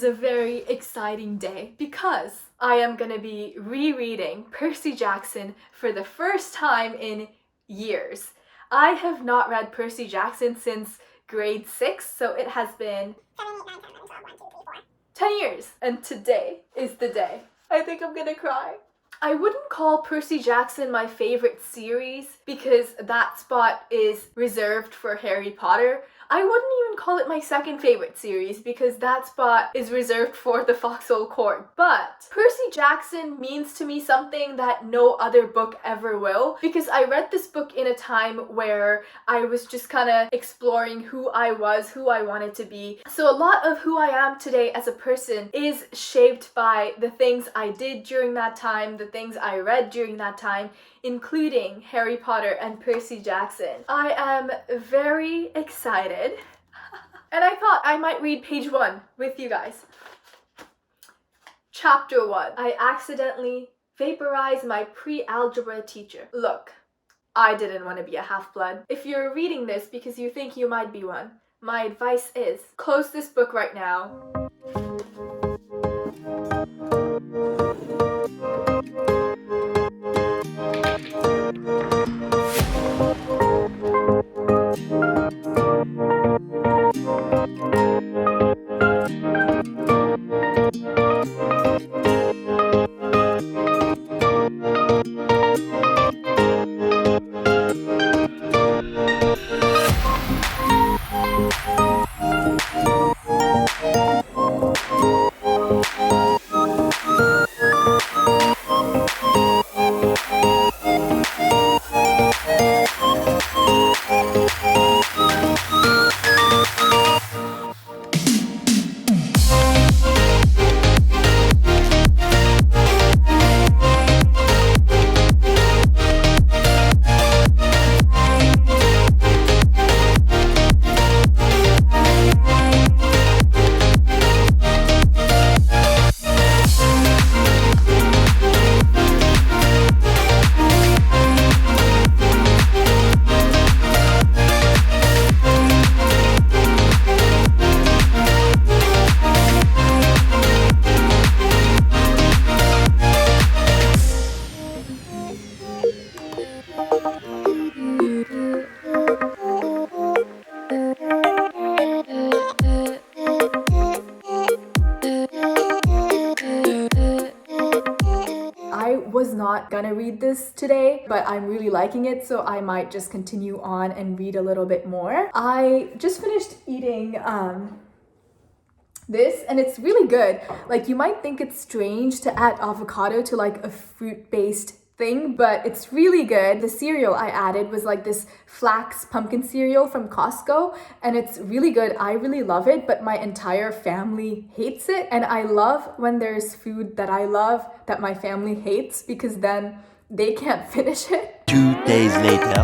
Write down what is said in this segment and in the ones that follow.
is a very exciting day because I am gonna be rereading Percy Jackson for the first time in years. I have not read Percy Jackson since grade 6, so it has been 10 years, and today is the day. I think I'm gonna cry. I wouldn't call Percy Jackson my favorite series because that spot is reserved for Harry Potter. I wouldn't even call it my second favorite series because that spot is reserved for the Foxhole Court. But Percy Jackson means to me something that no other book ever will, because I read this book in a time where I was just kind of exploring who I was, who I wanted to be. So a lot of who I am today as a person is shaped by the things I did during that time, the things I read during that time, including Harry Potter and Percy Jackson. I am very excited, and I thought I might read page 1 with you guys. Chapter 1. I accidentally vaporized my pre-algebra teacher. Look, I didn't want to be a half-blood. If you're reading this because you think you might be one, my advice is close this book right now. Not gonna read this today, but I'm really liking it, so I might just continue on and read a little bit more. I just finished eating this, and it's really good. Like, you might think it's strange to add avocado to like a fruit-based thing, but it's really good. The cereal I added was like this flax pumpkin cereal from Costco, and it's really good. I really love it, but my entire family hates it, and I love when there's food that I love that my family hates, because then they can't finish it. 2 days later.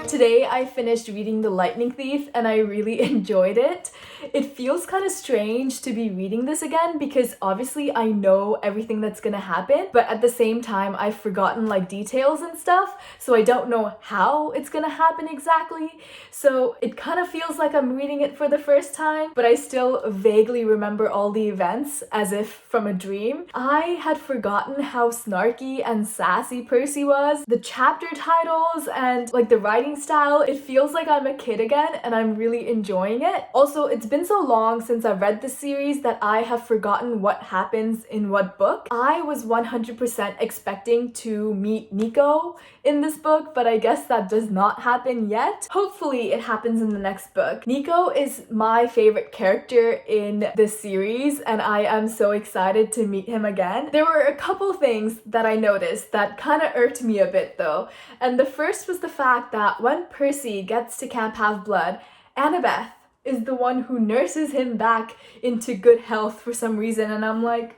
Today I finished reading The Lightning Thief and I really enjoyed it. It feels kind of strange to be reading this again because obviously I know everything that's gonna happen, but at the same time I've forgotten like details and stuff, so I don't know how it's gonna happen exactly. So it kind of feels like I'm reading it for the first time, but I still vaguely remember all the events as if from a dream. I had forgotten how snarky and sassy Percy was. The chapter titles and like the writing style, it feels like I'm a kid again and I'm really enjoying it. Also, it's been so long since I've read the series that I have forgotten what happens in what book. I was 100% expecting to meet Nico in this book, but I guess that does not happen yet. Hopefully it happens in the next book. Nico is my favorite character in this series and I am so excited to meet him again. There were a couple things that I noticed that kind of irked me a bit though, and the first was the fact that when Percy gets to Camp Half-Blood, Annabeth is the one who nurses him back into good health for some reason, and I'm like,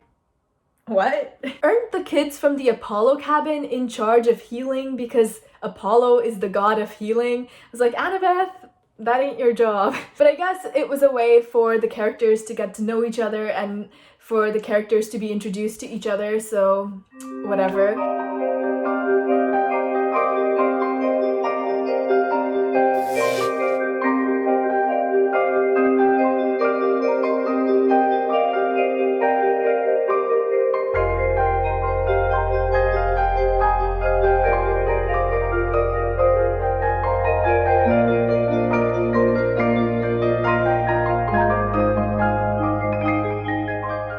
what? Aren't the kids from the Apollo cabin in charge of healing? Because Apollo is the god of healing. I was like, Annabeth, that ain't your job. But I guess it was a way for the characters to get to know each other and for the characters to be introduced to each other, so whatever.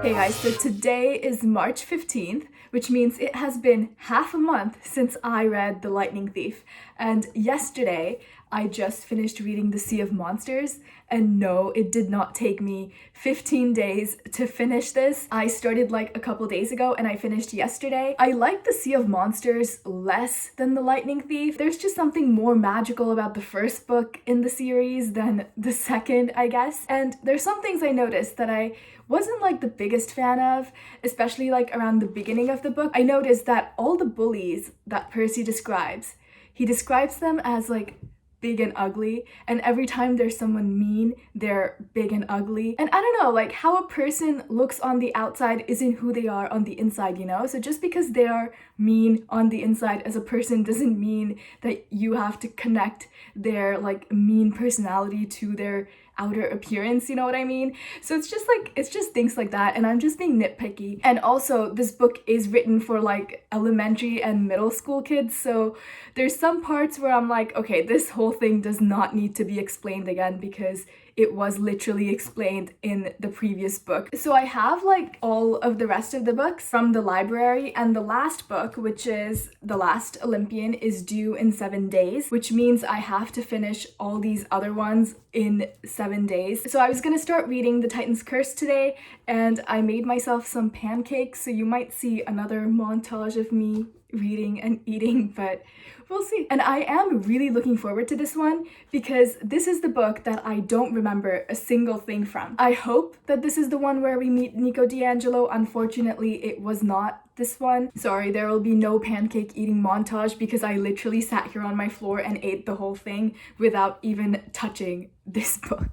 Hey guys, so today is March 15th, which means it has been half a month since I read The Lightning Thief. And yesterday, I just finished reading The Sea of Monsters, and no, it did not take me 15 days to finish this. I started like a couple days ago and I finished yesterday. I like The Sea of Monsters less than The Lightning Thief. There's just something more magical about the first book in the series than the second, I guess. And there's some things I noticed that I wasn't like the biggest fan of, especially like around the beginning of the book. I noticed that all the bullies that Percy describes, he describes them as like big and ugly, and every time there's someone mean, they're big and ugly. And I don't know, like how a person looks on the outside isn't who they are on the inside, you know? So just because they are mean on the inside as a person doesn't mean that you have to connect their like mean personality to their outer appearance, you know what I mean? So it's just things like that, and I'm just being nitpicky. And also, this book is written for like elementary and middle school kids, so there's some parts where I'm like, okay, this whole thing does not need to be explained again because it was literally explained in the previous book. So I have like all of the rest of the books from the library, and the last book, which is The Last Olympian, is due in 7 days, which means I have to finish all these other ones in 7 days. So I was gonna start reading The Titan's Curse today, and I made myself some pancakes, so you might see another montage of me reading and eating, but we'll see. And I am really looking forward to this one because this is the book that I don't remember a single thing from. I hope that this is the one where we meet Nico D'Angelo. Unfortunately, it was not this one. Sorry, there will be no pancake eating montage because I literally sat here on my floor and ate the whole thing without even touching this book.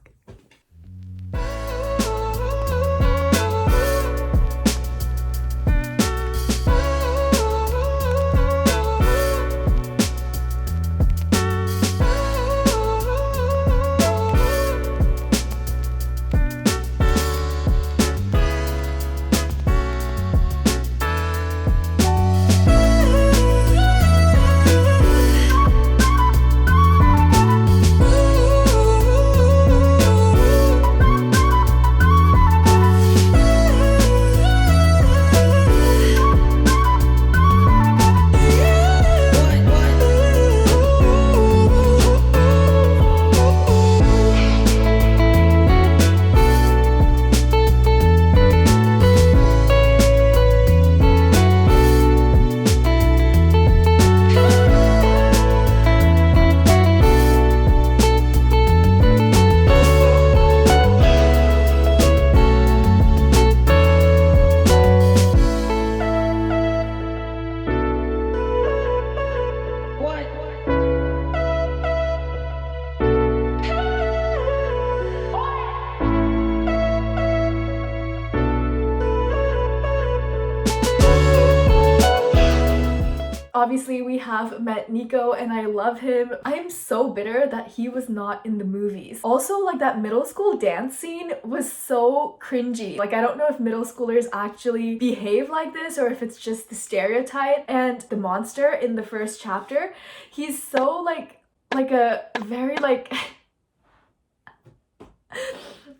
Obviously, we have met Nico and I love him. I am so bitter that he was not in the movies. Also, like that middle school dance scene was so cringy. Like, I don't know if middle schoolers actually behave like this or if it's just the stereotype. And the monster in the first chapter, he's so like a very like...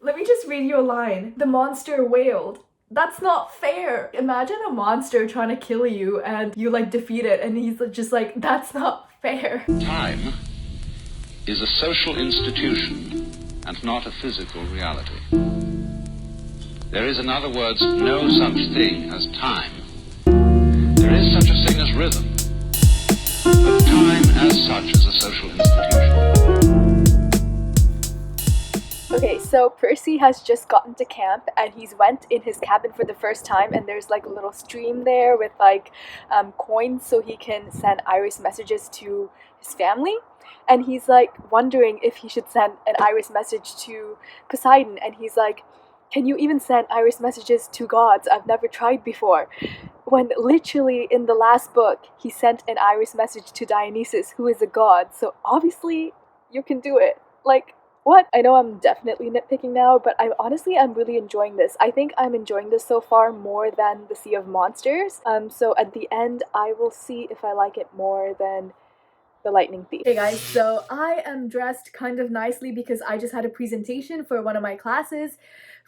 Let me just read you a line. The monster wailed. That's not fair. Imagine a monster trying to kill you and you like defeat it and he's just like, that's not fair. Time is a social institution and not a physical reality. There is, in other words, no such thing as time. There is such a thing as rhythm, but time as such is a social institution. Okay, so Percy has just gotten to camp and he's went in his cabin for the first time, and there's like a little stream there with like coins so he can send Iris messages to his family, and he's like wondering if he should send an iris message to Poseidon, and he's like, can you even send iris messages to gods? I've never tried before. When literally in the last book, he sent an iris message to Dionysus, who is a god, so obviously you can do it. Like, what? I know I'm definitely nitpicking now, but I'm really enjoying this. I think I'm enjoying this so far more than The Sea of Monsters. So at the end, I will see if I like it more than The Lightning Thief. Hey guys, so I am dressed kind of nicely because I just had a presentation for one of my classes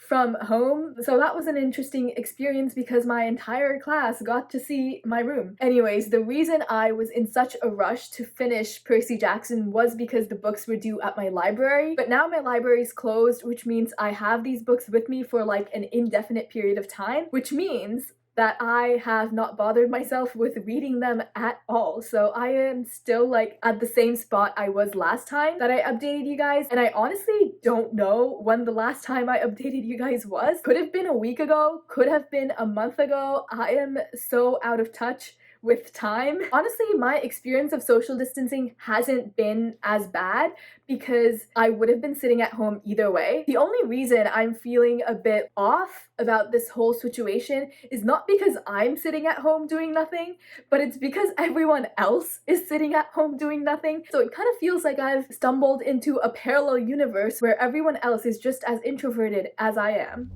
from home. So that was an interesting experience because my entire class got to see my room. Anyways, the reason I was in such a rush to finish Percy Jackson was because the books were due at my library. But now my library is closed, which means I have these books with me for like an indefinite period of time, which means that I have not bothered myself with reading them at all. So I am still like at the same spot I was last time that I updated you guys, and I honestly don't know when the last time I updated you guys was. Could have been a week ago, could have been a month ago. I am so out of touch with time. Honestly, my experience of social distancing hasn't been as bad because I would have been sitting at home either way. The only reason I'm feeling a bit off about this whole situation is not because I'm sitting at home doing nothing, but it's because everyone else is sitting at home doing nothing. So it kind of feels like I've stumbled into a parallel universe where everyone else is just as introverted as I am.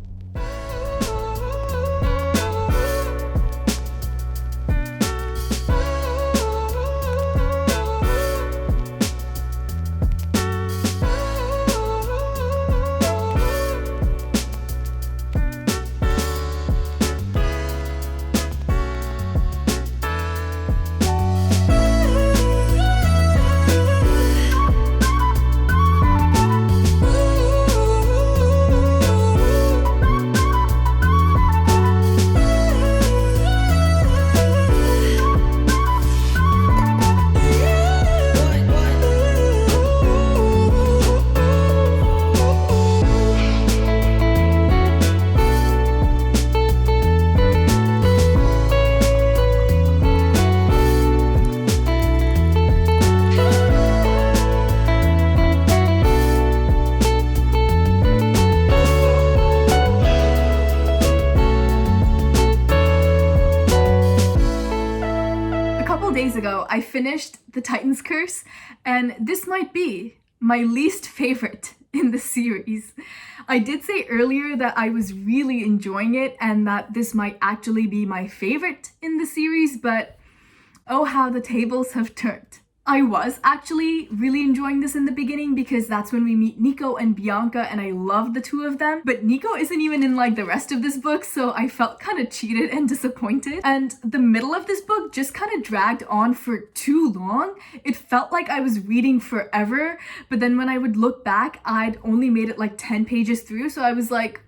Days ago, I finished The Titan's Curse, and this might be my least favorite in the series. I did say earlier that I was really enjoying it and that this might actually be my favorite in the series, but oh how the tables have turned. I was actually really enjoying this in the beginning because that's when we meet Nico and Bianca, and I love the two of them. But Nico isn't even in like the rest of this book, so I felt kind of cheated and disappointed. And the middle of this book just kind of dragged on for too long. It felt like I was reading forever, but then when I would look back, I'd only made it like 10 pages through, so I was like,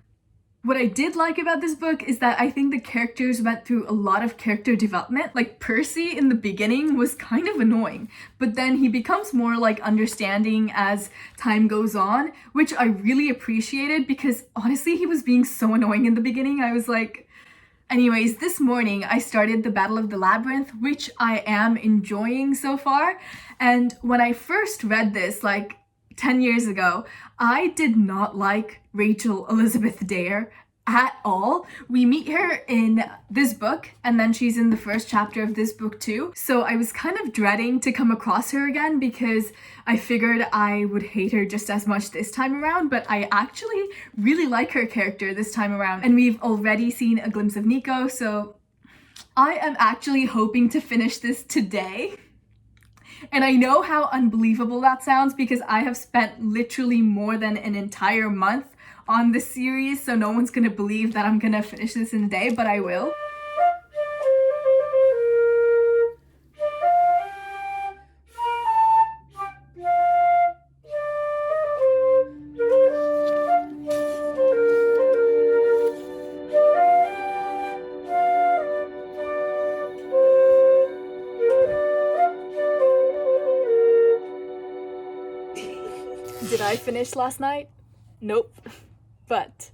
what I did like about this book is that I think the characters went through a lot of character development. Like Percy in the beginning was kind of annoying, but then he becomes more like understanding as time goes on, which I really appreciated because honestly he was being so annoying in the beginning. I was like, anyways, this morning I started the Battle of the Labyrinth, which I am enjoying so far. And when I first read this, like 10 years ago, I did not like Rachel Elizabeth Dare at all. We meet her in this book, and then she's in the first chapter of this book too. So I was kind of dreading to come across her again because I figured I would hate her just as much this time around, but I actually really like her character this time around. And we've already seen a glimpse of Nico, so I am actually hoping to finish this today. And I know how unbelievable that sounds because I have spent literally more than an entire month on this series, so no one's gonna believe that I'm gonna finish this in a day, but I will. Did I finish last night? Nope. But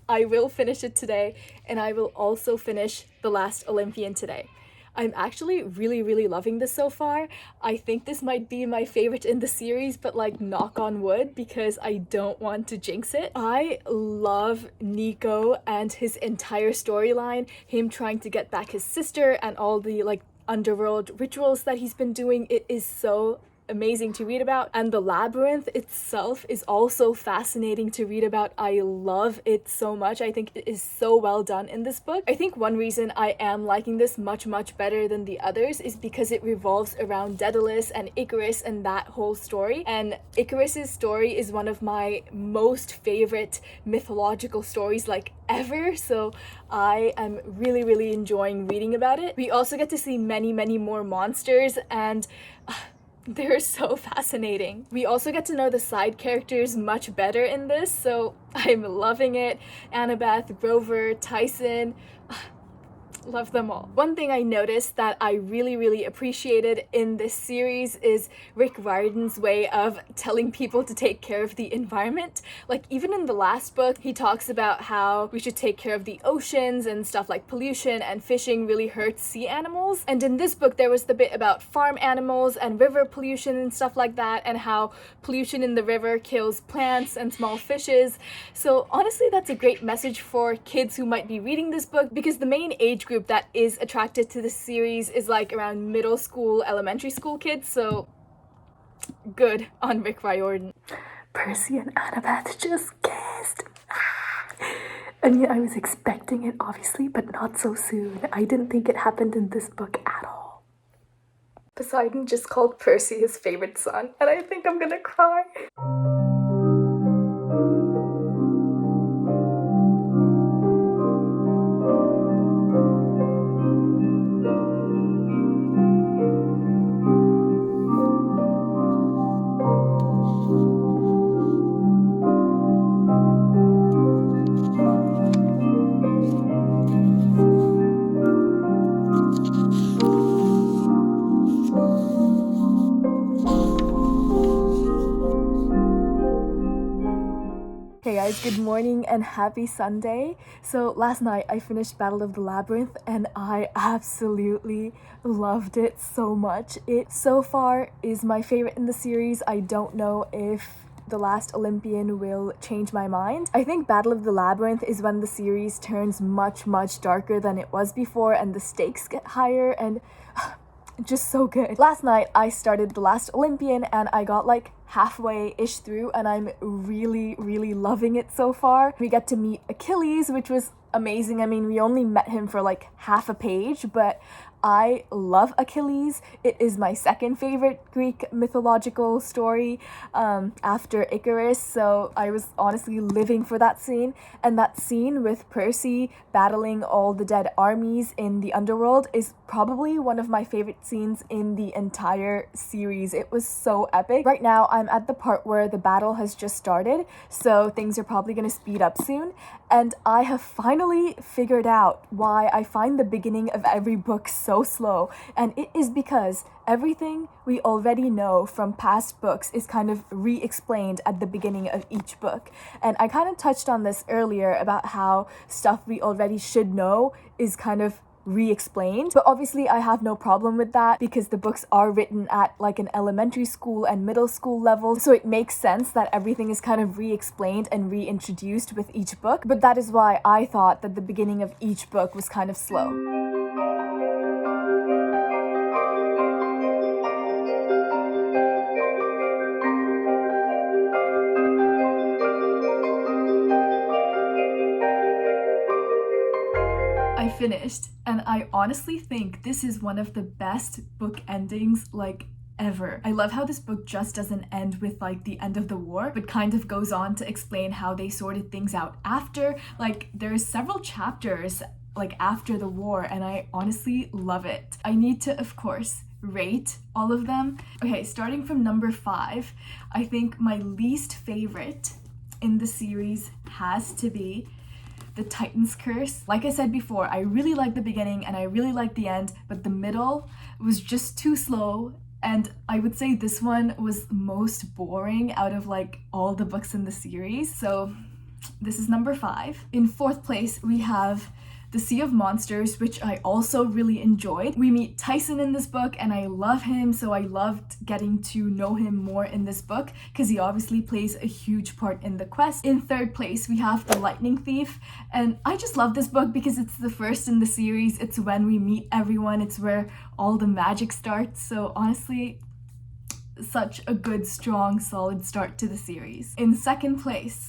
I will finish it today, and I will also finish The Last Olympian today. I'm actually really loving this so far. I think this might be my favorite in the series, but like knock on wood because I don't want to jinx it. I love Nico and his entire storyline, him trying to get back his sister and all the like underworld rituals that he's been doing. It is so amazing to read about, and the labyrinth itself is also fascinating to read about. I love it so much. I think it is so well done in this book. I think one reason I am liking this much better than the others is because it revolves around Daedalus and Icarus and that whole story, and Icarus's story is one of my most favorite mythological stories like ever, so I am really enjoying reading about it. We also get to see many more monsters, and they're so fascinating. We also get to know the side characters much better in this, so I'm loving it. Annabeth, Grover, Tyson, love them all. One thing I noticed that I really appreciated in this series is Rick Riordan's way of telling people to take care of the environment. Like even in the last book, he talks about how we should take care of the oceans and stuff like pollution and fishing really hurts sea animals. And in this book, there was the bit about farm animals and river pollution and stuff like that, and how pollution in the river kills plants and small fishes. So honestly, that's a great message for kids who might be reading this book, because the main age group that is attracted to this series is like around middle school, elementary school kids, so good on Rick Riordan. Percy and Annabeth just kissed. I mean, I was expecting it obviously, but not so soon. I didn't think it happened in this book at all. Poseidon just called Percy his favorite son, and I think I'm gonna cry. Hey guys, good morning and happy Sunday. So last night I finished Battle of the Labyrinth and I absolutely loved it so much. It so far is my favorite in the series. I don't know if The Last Olympian will change my mind. I think Battle of the Labyrinth is when the series turns much darker than it was before and the stakes get higher, and just so good. Last night I started The Last Olympian and I got like halfway-ish through and I'm really loving it so far. We get to meet Achilles, which was amazing. I mean, we only met him for like half a page, but I love Achilles. It is my second favorite Greek mythological story after Icarus, so I was honestly living for that scene. And that scene with Percy battling all the dead armies in the underworld is probably one of my favorite scenes in the entire series. It was so epic. Right now, I'm at the part where the battle has just started, so things are probably gonna speed up soon. And I have finally figured out why I find the beginning of every book so slow. And it is because everything we already know from past books is kind of re-explained at the beginning of each book. And I kind of touched on this earlier about how stuff we already should know is kind of re-explained, but obviously I have no problem with that because the books are written at like an elementary school and middle school level, so it makes sense that everything is kind of re-explained and reintroduced with each book. But that is why I thought that the beginning of each book was kind of slow. I finished, and I honestly think this is one of the best book endings like ever. I love how this book just doesn't end with like the end of the war, but kind of goes on to explain how they sorted things out after. Like there's several chapters like after the war, and I honestly love it. I need to, of course, rate all of them. Okay, starting from number 5, I think my least favorite in the series has to be The Titan's Curse. Like I said before, I really liked the beginning and I really liked the end, but the middle was just too slow, and I would say this one was most boring out of like all the books in the series. So this is number 5. In 4th place, we have The Sea of Monsters, which I also really enjoyed. We meet Tyson in this book and I love him, so I loved getting to know him more in this book because he obviously plays a huge part in the quest. In third place, we have The Lightning Thief, and I just love this book because it's the first in the series. It's when we meet everyone, it's where all the magic starts, so honestly, such a good, strong, solid start to the series. In second place,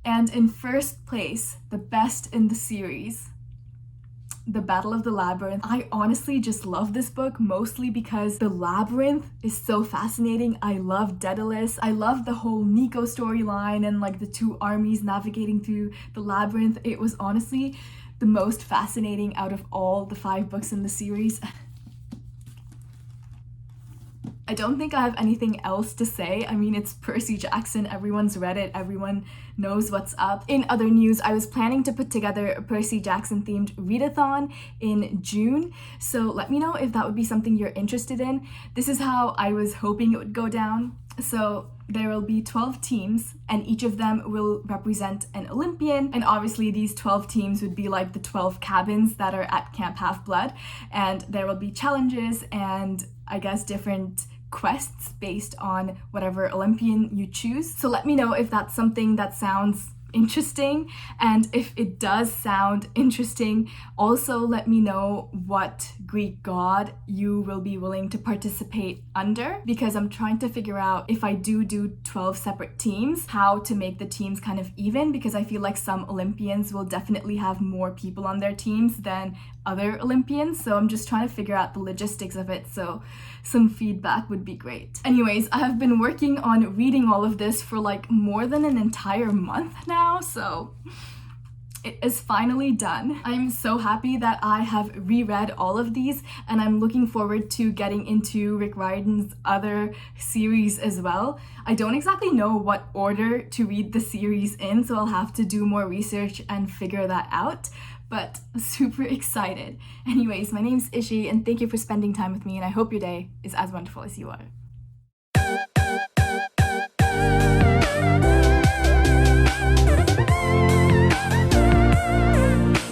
and in first place, the best in the series, The Battle of the Labyrinth. I honestly just love this book, mostly because the Labyrinth is so fascinating. I love Daedalus. I love the whole Nico storyline and like the two armies navigating through the Labyrinth. It was honestly the most fascinating out of all the 5 books in the series. I don't think I have anything else to say. I mean, it's Percy Jackson, everyone's read it, everyone knows what's up. In other news, I was planning to put together a Percy Jackson themed readathon in June, so let me know if that would be something you're interested in. This is how I was hoping it would go down. So there will be 12 teams and each of them will represent an Olympian, and obviously these 12 teams would be like the 12 cabins that are at Camp Half-Blood, and there will be challenges and I guess different quests based on whatever Olympian you choose. So let me know if that's something that sounds interesting, and if it does sound interesting, also let me know what Greek god you will be willing to participate under, because I'm trying to figure out if I do 12 separate teams, how to make the teams kind of even, because I feel like some Olympians will definitely have more people on their teams than other Olympians, so I'm just trying to figure out the logistics of it, so some feedback would be great. Anyways, I have been working on reading all of this for like more than an entire month now, so it is finally done. I'm so happy that I have reread all of these, and I'm looking forward to getting into Rick Riordan's other series as well. I don't exactly know what order to read the series in, so I'll have to do more research and figure that out, but super excited. Anyways, my name's Ishi, and thank you for spending time with me, and I hope your day is as wonderful as you are.